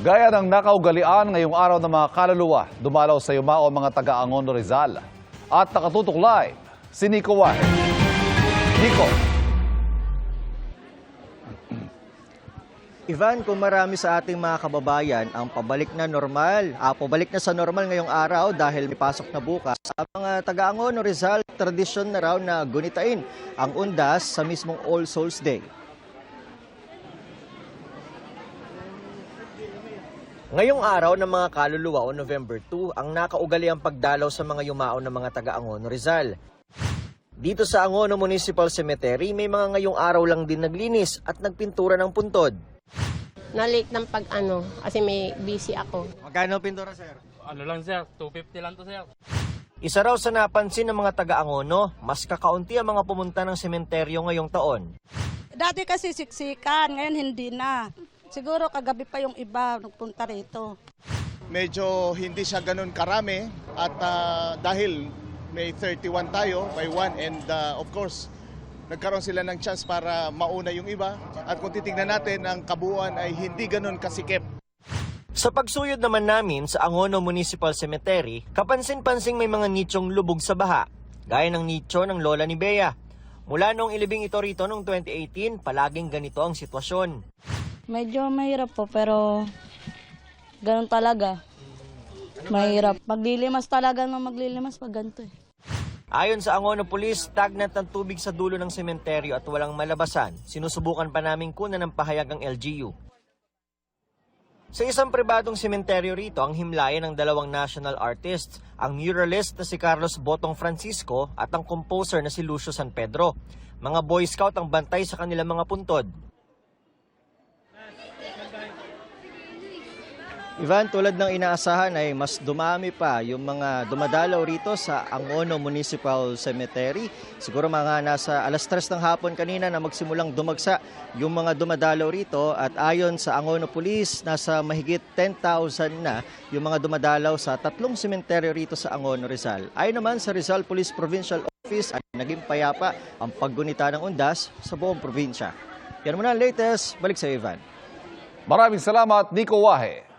Gaya ng nakaugalian ngayong araw ng mga kaluluwa, dumalaw sa yumao mga taga-Angono Rizal. At nakatutok live, si Nico Wahe. Nico. Ivan, kung marami sa ating mga kababayan ang pabalik na sa normal ngayong araw dahil may pasok na bukas, ang mga taga-Angono Rizal, tradisyon na raw na gunitain ang undas sa mismong All Souls Day. Ngayong araw ng mga kaluluwa o November 2, ang nakaugali ang pagdalaw sa mga yumao ng mga taga-Angono Rizal. Dito sa Angono Municipal Cemetery, may mga ngayong araw lang din naglinis at nagpintura ng puntod. Na-late ng kasi may busy ako. Magkano pintura, sir? Ano lang sir, 250 lang to sir. Isa raw sa napansin ng mga taga-Angono, mas kakaunti ang mga pumunta ng sementeryo ngayong taon. Dati kasi siksikan, ngayon hindi na. Siguro kagabi pa yung iba nagpunta rito. Medyo hindi siya ganun karami at dahil may 31 tayo by 1 and of course nagkaroon sila ng chance para mauna yung iba at kung titingnan natin ang kabuuan ay hindi ganun kasikip. Sa pagsuyod naman namin sa Angono Municipal Cemetery, kapansin-pansing may mga nichong lubog sa baha, gaya ng nicho ng lola ni Bea. Mula noong ilibing ito rito noong 2018, palaging ganito ang sitwasyon. Medyo mahirap po pero ganun talaga. Mahirap. Maglilimas talaga ng maglilimas pag ganito eh. Ayon sa Angono Police, stagnant ang tubig sa dulo ng sementeryo at walang malabasan. Sinusubukan pa naming kunan ng pahayag ang LGU. Sa isang pribadong sementeryo rito, ang himlayan ng dalawang national artists, ang muralist na si Carlos Botong Francisco at ang composer na si Lucio San Pedro. Mga Boy Scout ang bantay sa kanilang mga puntod. Ivan, tulad ng inaasahan ay mas dumami pa yung mga dumadalaw rito sa Angono Municipal Cemetery. Siguro mga nasa alas 3 ng hapon kanina na magsimulang dumagsa yung mga dumadalaw rito at ayon sa Angono Police, nasa mahigit 10,000 na yung mga dumadalaw sa tatlong sementeryo rito sa Angono Rizal. Ayon naman sa Rizal Police Provincial Office ay naging payapa ang paggunita ng undas sa buong probinsya. Yan muna ang latest. Balik sa Ivan. Maraming salamat, Nico Wahe.